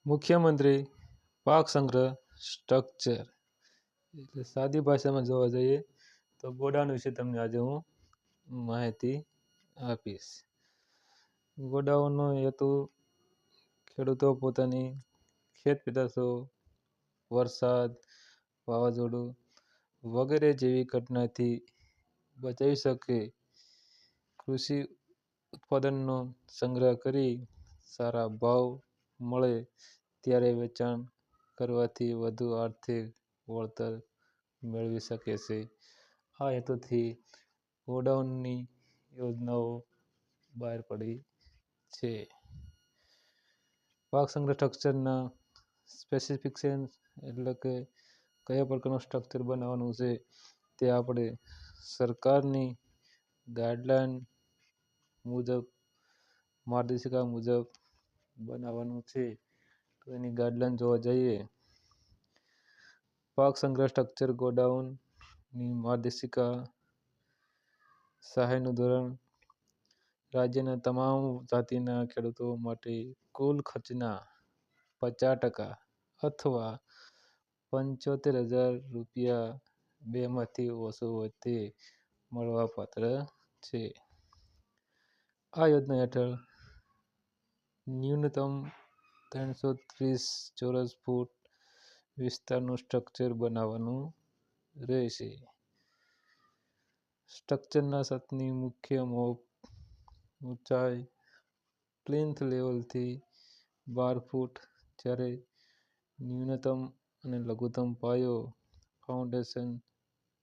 મુખ્યમંત્રી પાક સંગ્રહ સ્ટ્રક્ચર એટલે સાદી ભાષામાં જોવા જઈએ તો ગોડાઉન વિશે તમને આજે હું માહિતી આપીશ. ગોડાઉનનો હેતુ ખેડૂતો પોતાની ખેત પેદાશો વરસાદ, વાવાઝોડું વગેરે જેવી ઘટનાથી બચાવી શકે. કૃષિ ઉત્પાદનનો સંગ્રહ કરી સારા ભાવ મળે ત્યારે વેચાણ કરવાથી વધુ આર્થિક વળતર મેળવી શકે છે. આ હેતુથી ગોડાઉનની યોજનાઓ બહાર પડી છે. પાક સંગ્રહ સ્ટ્રક્ચરના સ્પેસિફિકેશન એટલે કે કયા પ્રકારનું સ્ટ્રક્ચર બનાવવાનું છે તે આપણે સરકારની ગાઈડલાઈન મુજબ માર્ગદર્શિકા મુજબ બનાવવાનું છે. તો એની ગાઈડલાઈન જોવા જઈએ, પાક સંગ્રહ સ્ટ્રક્ચર ગોડાઉનની માર્ગદર્શિકા સહાયનું ધોરણ રાજ્યના તમામ જાતિના ખેડૂતો માટે કુલ ખર્ચના 50% અથવા 75,000 રૂપિયા બેમાંથી ઓછું હોય તે મળવાપાત્ર છે. આ યોજના હેઠળ ન્યૂનતમ 330 ચોરસ ફૂટ વિસ્તારનું સ્ટ્રક્ચર બનાવવાનું રહેશે. સ્ટ્રક્ચરના છતની મુખ્ય માપ ઊંચાઈ પ્લિન્થ લેવલથી 12 ફૂટ જ્યારે ન્યૂનતમ અને લઘુત્તમ પાયો ફાઉન્ડેશન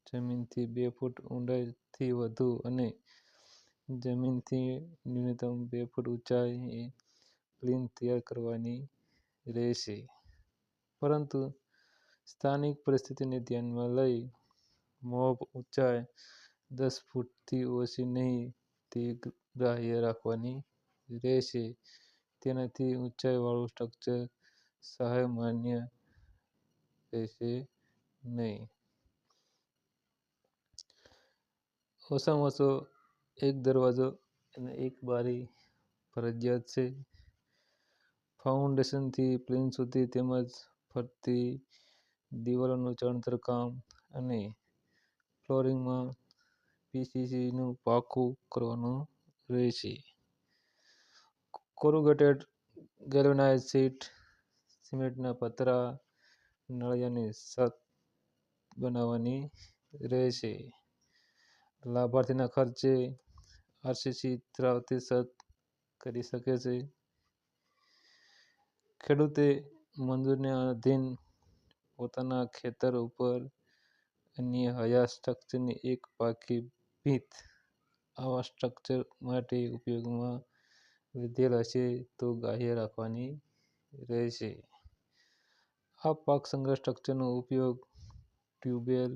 જમીનથી 2 ફૂટ ઊંડાઈથી વધુ અને જમીનથી ન્યૂનતમ 2 ફૂટ ઊંચાઈએ પ્લિન્થ તૈયાર કરવાની રહેશે. પરંતુ સ્થાનિક પરિસ્થિતિને ધ્યાનમાં લઈ માપ ઊંચાઈ 10 ફૂટથી ઓછી નહીં તે ગ્રાહ્ય રાખવાની રહેશે. તેનાથી ઊંચાઈવાળું સ્ટ્રક્ચર સહાય માન્ય રહેશે નહીં. ઓછામાં ઓછો એક દરવાજો અને એક બારી ફરજિયાત છે. ફાઉન્ડેશનથી પ્લિન્થ સુધી તેમજ ફરતી દિવાલોનું ચણતર કામ અને ફ્લોરિંગમાં પીવીસીનું પાકું કરવાનું રહેશે. કોરુગેટેડ ગેલ્વેનાઇઝ્ડ શીટ, સિમેન્ટના પતરા, નળિયાની છત બનાવવાની રહેશે. લાભાર્થીના ખર્ચે આરસીસી ધરાવતી છત કરી શકે છે. ખેડૂતે મંજૂરીને આધીન પોતાના ખેતર ઉપર અન્ય હયાત સ્ટ્રક્ચરની એક પાકી ભીંત આવા સ્ટ્રક્ચર માટે ઉપયોગમાં લીધેલ હશે તો ગ્રાહ્ય રાખવાની રહેશે. આ પાક સંગ્રહ સ્ટ્રક્ચરનો ઉપયોગ ટ્યુબવેલ,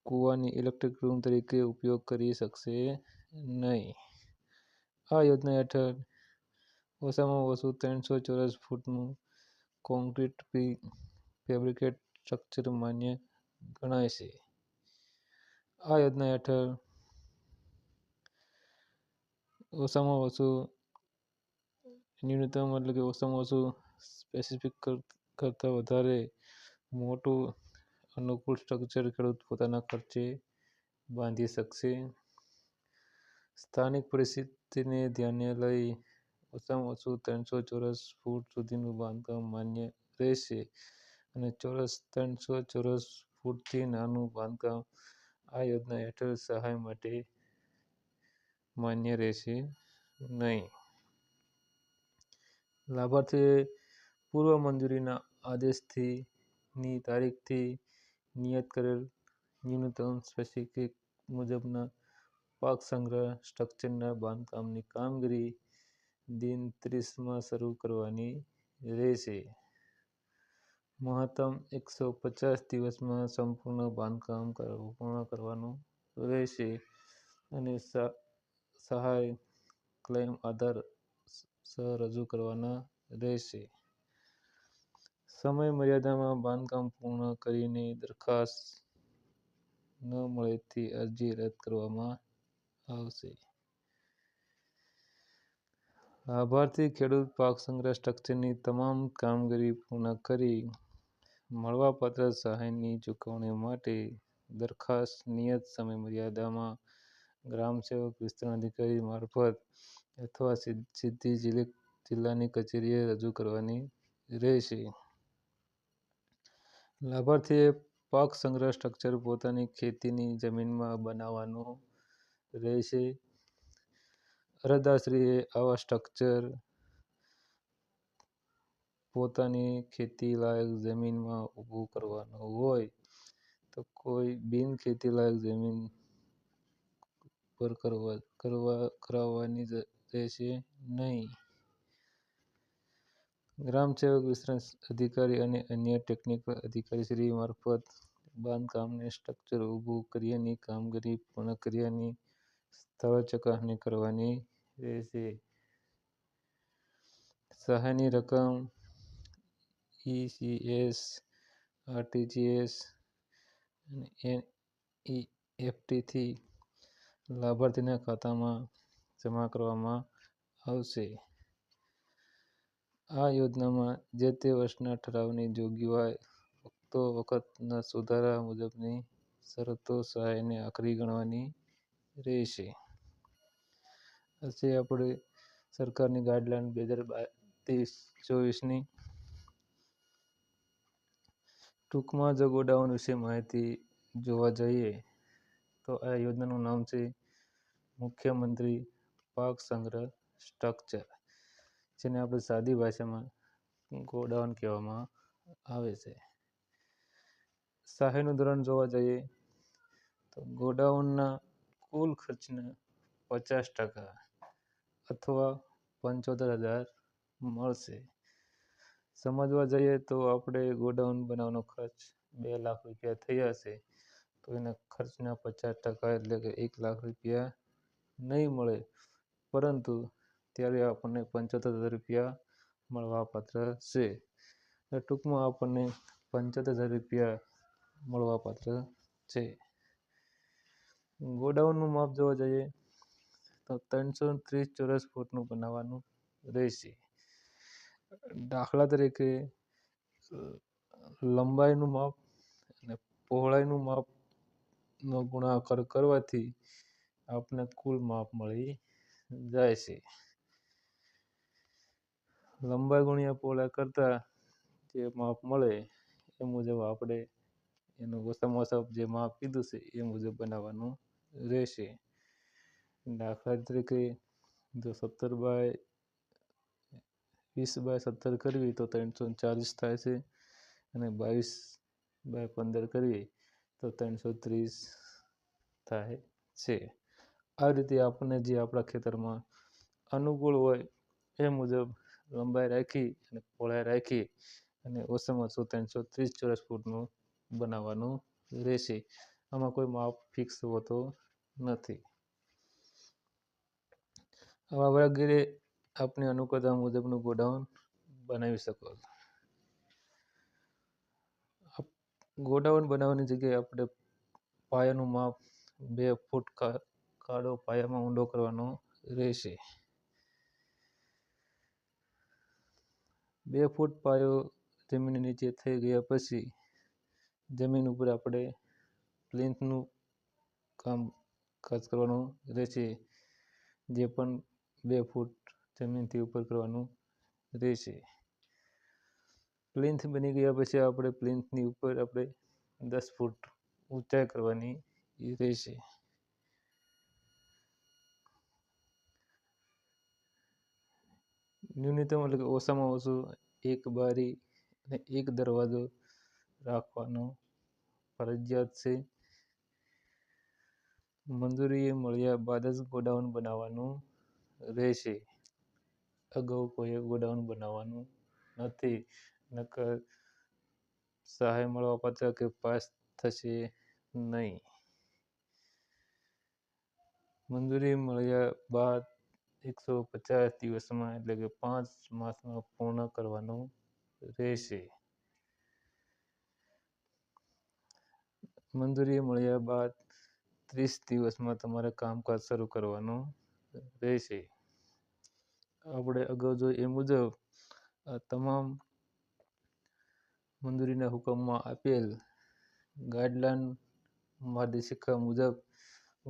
કૂવાની ઇલેક્ટ્રિક રૂમ તરીકે ઉપયોગ કરી શકશે નહીં. આ યોજના હેઠળ ઓછામાં ઓછું 300 ચોરસ ફૂટનું કોન્ક્રીટ પ્રી ફેબ્રિકેટ સ્ટ્રક્ચર માન્ય ગણાશે. આ યોજના હેઠળ ઓછામાં ઓછું ન્યૂનતમ એટલે કે ઓછામાં ઓછું સ્પેસિફિક કરતાં વધારે મોટું અનુકૂળ સ્ટ્રક્ચર ખેડૂત પોતાના ખર્ચે બાંધી શકશે. સ્થાનિક પરિસ્થિતિને ધ્યાને લઈ ઓછામાં ઓછું 300 ચોરસ ફૂટ સુધીનું બાંધકામ માન્ય રહેશે અને 300 ચોરસ ફૂટથી નાનું બાંધકામ આ યોજના હેઠળ સહાય માટે માન્ય રહેશે નહીં. લાભાર્થીએ પૂર્વ મંજૂરીના આદેશથી ની તારીખથી નિયત કરેલ ન્યૂનતમ સ્પેસિફિક મુજબના પાક સંગ્રહ સ્ટ્રક્ચરના બાંધકામની કામગીરી દિન 30માં શરૂ કરવાની રહેશે. મહત્તમ 150 દિવસમાં સંપૂર્ણ બાંધકામ પૂર્ણ કરવાનું રહેશે અને સહાય ક્લેમ આધાર સહ રજૂ કરવાના રહેશે. સમય મર્યાદામાં બાંધકામ પૂર્ણ કરીને દરખાસ્ત ન મળેથી અરજી રદ કરવામાં આવશે. લાભાર્થી ખેડૂત પાક સંગ્રહ સ્ટ્રક્ચરની તમામ કામગીરી પૂર્ણ કરી મળવાપાત્ર સહાયની ચૂકવણી માટે દરખાસ્ત નિયત સમયમર્યાદામાં ગ્રામ સેવક વિસ્તરણ અધિકારી મારફત અથવા સીધી જિલ્લાની કચેરીએ રજૂ કરવાની રહેશે. લાભાર્થીએ પાક સંગ્રહ સ્ટ્રક્ચર પોતાની ખેતીની જમીનમાં બનાવવાનું રહેશે. અરજદારશ્રીએ આવા સ્ટ્રક્ચર પોતાની ખેતીલાયક જમીનમાં ઊભું કરવાનું હોય તો કોઈ બિન ખેતીલાયક જમીન પર કરાવવાની રહેશે નહીં. ગ્રામ સેવક વિસ્તરણ અધિકારી અને અન્ય ટેકનિકલ અધિકારીશ્રી મારફત બાંધકામને સ્ટ્રક્ચર ઊભું કર્યાની કામગીરી પૂર્ણ કર્યાની સ્થળ ચકાસણી કરવાની રહેશે. સહાયની રકમ ECS, RTGS અને NEFTથી લાભાર્થીના ખાતામાં જમા કરવામાં આવશે. આ યોજનામાં જે તે વર્ષના ઠરાવની જોગવાઈ વખતના સુધારા મુજબની શરતો સહાયને આખરી ગણવાની રહેશે. આ છે આપણે સરકારની ગાઈડલાઈન 2023-24ની. ટૂંકમાં જો ગોડાઉન વિશે માહિતી જોવા જઈએ તો આ યોજનાનું નામ છે મુખ્યમંત્રી પાક સંગ્રહ સ્ટ્રક્ચર, જેને આપણે સાદી ભાષામાં ગોડાઉન કહેવામાં આવે છે. સહાયનું ધોરણ જોવા જઈએ તો ગોડાઉનના કુલ ખર્ચના 50% અથવા 75,000 મળશે. સમજવા જઈએ તો આપણે ગોડાઉન બનાવવાનો ખર્ચ 2 લાખ રૂપિયા થયા હશે તો એના ખર્ચના 50% એટલે કે 1 લાખ રૂપિયા નહીં મળે, પરંતુ ત્યારે આપણને 75,000 રૂપિયા મળવાપાત્ર છે. ટૂંકમાં આપણને 75,000 રૂપિયા મળવાપાત્ર છે. ગોડાઉનનું માપ જોવા જઈએ તો 330 ચોરસ ફૂટનું બનાવવાનું રહેશે. દાખલા તરીકે લંબાઈનું માપ અને પહોળાઈનું માપનો ગુણાકાર કરવાથી આપણે કુલ માપ મળી જાય છે. લંબાઈ ગુણ્યા પહોળાઈ કરતા જે માપ મળે એ મુજબ આપણે એનું ઓછામાં ઓછા જે માપ કીધું છે એ મુજબ બનાવવાનું રહેશે. દાખલા તરીકે જો 20x17 કરવી તો 340 થાય છે અને 22x15 કરવી તો 330 થાય છે. આ રીતે આપણને જે આપણા ખેતરમાં અનુકૂળ હોય એ મુજબ લંબાઈ રાખી અને પહોળાઈ રાખી અને ઓછામાં ઓછું 330 ચોરસ ફૂટનું બનાવવાનું રહેશે. આમાં કોઈ માપ ફિક્સ હોતો નથી. આવા વગેરે આપણી અનુકૂળતા મુજબનું ગોડાઉન બનાવી શકો. ગોડાઉન બનાવવાની જગ્યાએ આપણે પાયાનું માપ 2 ફૂટ ખાડો પાયામાં ઊંડો કરવાનો રહેશે. 2 ફૂટ પાયો જમીનની નીચે થઈ ગયા પછી જમીન ઉપર આપણે પ્લિન્થનું કામકાજ કરવાનું રહેશે, જે પણ 2 ફૂટ જમીનથી ઉપર કરવાનું રહેશે. પ્લિન્થ બની ગયા પછી આપણે પ્લિન્થની ઉપર આપણે 10 ફૂટ ઊંચાઈ કરવાની રહેશે. ન્યૂનતમ એટલે કે ઓછામાં ઓછું 1 બારી અને 1 દરવાજો રાખવાનો ફરજિયાત છે. મંજૂરી મળ્યા બાદ જ ગોડાઉન બનાવવાનું રહેશે. અગાઉ કોઈએ ગોડાઉન બનાવવાનું નથી, નકર સહાય મળવાપાત્ર કે પાસ થશે નહીં. મંજૂરી મળ્યા બાદ 150 દિવસમાં એટલે કે 5 માસમાં પૂર્ણ કરવાનું રહેશે. મંજૂરી મળ્યા બાદ 30 દિવસમાં તમારે કામકાજ શરૂ કરવાનું રહેશે. આપણે અગાઉ જોઈ એ મુજબ આ તમામ મંજૂરીના હુકમમાં આપેલ ગાઈડલાઈન માર્ગદર્શિકા મુજબ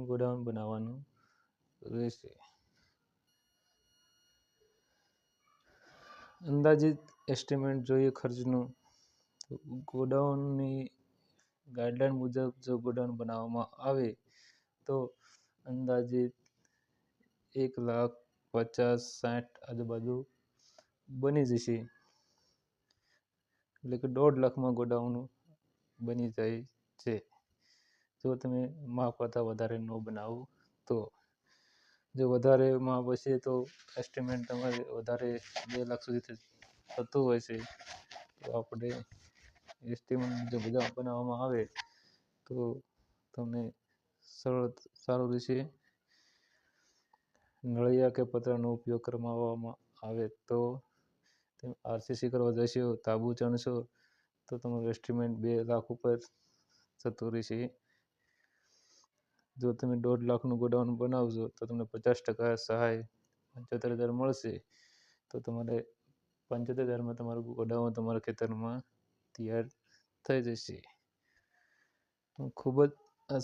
ગોડાઉન બનાવવાનું રહેશે. અંદાજિત એસ્ટિમેટ જોઈએ ખર્ચનું. ગોડાઉનની ગાઈડલાઈન મુજબ જો ગોડાઉન બનાવવામાં આવે તો અંદાજિત 1,50,60 આજુબાજુ બની જશે. એટલે કે 1,50,000માં ગોડાઉન બની જાય છે. જો તમે માપ કરતાં વધારે ન બનાવો તો. જો વધારે માપ હશે તો એસ્ટિમેટ તમારે વધારે 2,00,000 સુધી થતું હોય છે. તો આપણે એસ્ટિમેટ મુજબ બનાવવામાં આવે તો તમને સારું રહેશે. નળિયા કે પતરાનો ઉપયોગ કરવામાં આવે તો તમે આરસીસી કરવા જશો, તાબુ ચણશો તો તમારું એસ્ટિમેટ 2,00,000 ઉપર થતું રહેશે. જો તમે 1,50,000નું ગોડાઉન બનાવશો તો તમને 50% સહાય 75,000 મળશે. તો તમારે 75,000માં તમારું ગોડાઉન તમારા ખેતરમાં તૈયાર થઈ જશે. ખૂબ જ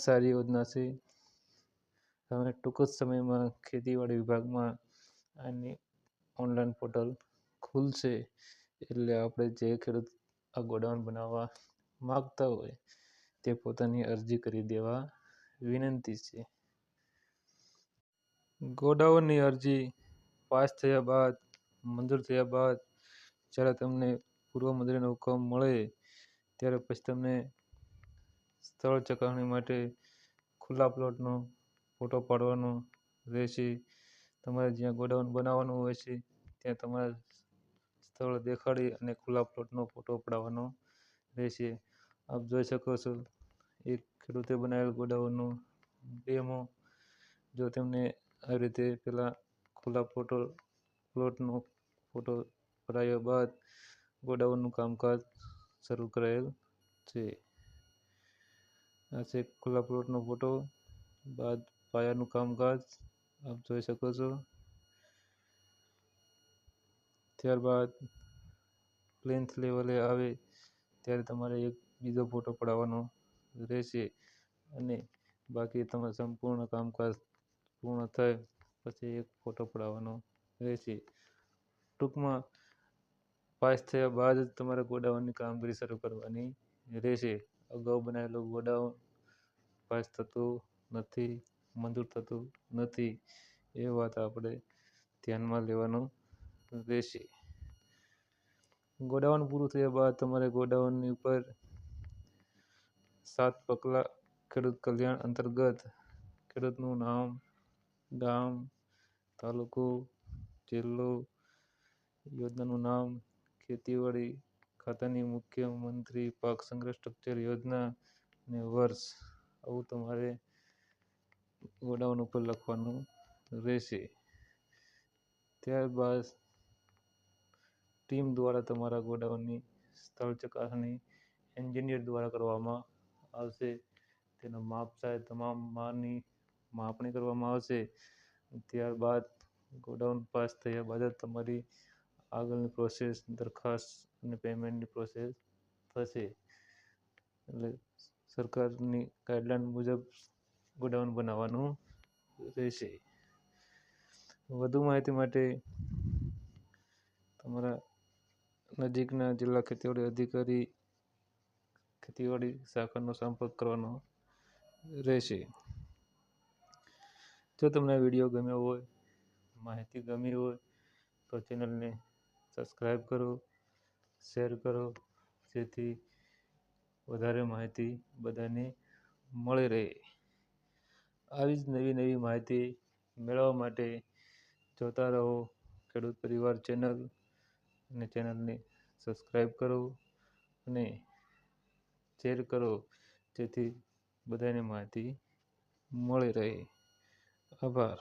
સારી યોજના છે. હવે ટૂંક જ સમયમાં ખેતીવાડી વિભાગમાં આની ઓનલાઈન પોર્ટલ ખુલશે. એટલે આપણે જે ખેડૂત આ ગોડાઉન બનાવવા માગતા હોય તે પોતાની અરજી કરી દેવા વિનંતી છે. ગોડાઉનની અરજી પાસ થયા બાદ, મંજૂર થયા બાદ જ્યારે તમને પૂર્વ મંજૂરીનો હુકમ મળે ત્યારે પછી તમને સ્થળ ચકાસણી માટે ખુલ્લા પ્લોટનો ફોટો પાડવાનો રહેશે. તમારે જ્યાં ગોડાઉન બનાવવાનું હોય છે ત્યાં તમારે સ્થળ દેખાડી અને ખુલ્લા પ્લોટનો ફોટો પડાવવાનો રહેશે. આપ જોઈ શકો છો એક ખેડૂતે બનાવેલ ગોડાઉનનો ડેમો. જો તેમને આવી રીતે પહેલાં ખુલ્લા પ્લોટનો ફોટો પડાવ્યા બાદ ગોડાઉનનું કામકાજ શરૂ કરાયેલ છે. આ છે ખુલ્લા પ્લોટનો ફોટો બાદ પાયાનું કામકાજ આપ જોઈ શકો છો. ત્યારબાદ પ્લેન્થ લેવલે આવે ત્યારે તમારે એક બીજો ફોટો પડાવવાનો રહેશે અને બાકી તમારે સંપૂર્ણ કામકાજ પૂર્ણ થાય પછી એક ફોટો પડાવવાનો રહેશે. ટૂંકમાં પાસ થયા બાદ જ તમારે ગોડાઉનની કામગીરી શરૂ કરવાની રહેશે. અગાઉ બનાવેલું ગોડાઉન પાસ થતું નથી, મંજૂર થતું નથી. એ વાત આપણે ધ્યાનમાં લેવાનું રહેશે. ગોડાઉન પૂરું થયા બાદ તમારે ગોડાઉનની ઉપર 7 પગલાં ખેડૂત કલ્યાણ અંતર્ગત ખેડૂતનું નામ, ગામ, તાલુકો, જિલ્લો, યોજનાનું નામ, ખેતીવાડી ખાતાની મુખ્યમંત્રી પાક સંગ્રહ સ્ટ્રક્ચર યોજના અને વર્ષ આવું તમારે ગોડાઉન ઉપર લખવાનું રહેશે. ત્યારબાદ ટીમ દ્વારા તમારા ગોડાઉનની સ્થળ ચકાસણી એન્જિનિયર દ્વારા કરવામાં આવશે. તેનો માપ સહિત તમામ માની માપણી કરવામાં આવશે. ત્યારબાદ ગોડાઉન પાસ થયા બાદ જ તમારી આગળની પ્રોસેસ દરખાસ્ત અને પેમેન્ટની પ્રોસેસ થશે. એટલે સરકારની ગાઈડલાઈન મુજબ ગોડાઉન બનાવવાનું રહેશે. વધુ માહિતી માટે તમારા નજીકના જિલ્લા ખેતીવાડી અધિકારી ખેતીવાડી શાખાનો સંપર્ક કરવાનો રહેશે. જો તમને આ વિડીયો ગમ્યો હોય, માહિતી ગમી હોય તો ચેનલને સબસ્ક્રાઈબ કરો, શેર કરો જેથી વધારે માહિતી બધાને મળી રહે. આવી જ નવી માહિતી મેળવવા માટે જોતા રહો ખેડૂત પરિવાર ચેનલ અને ચેનલને સબસ્ક્રાઈબ કરો અને શેર કરો જેથી બધાને માહિતી મળી રહે. આભાર.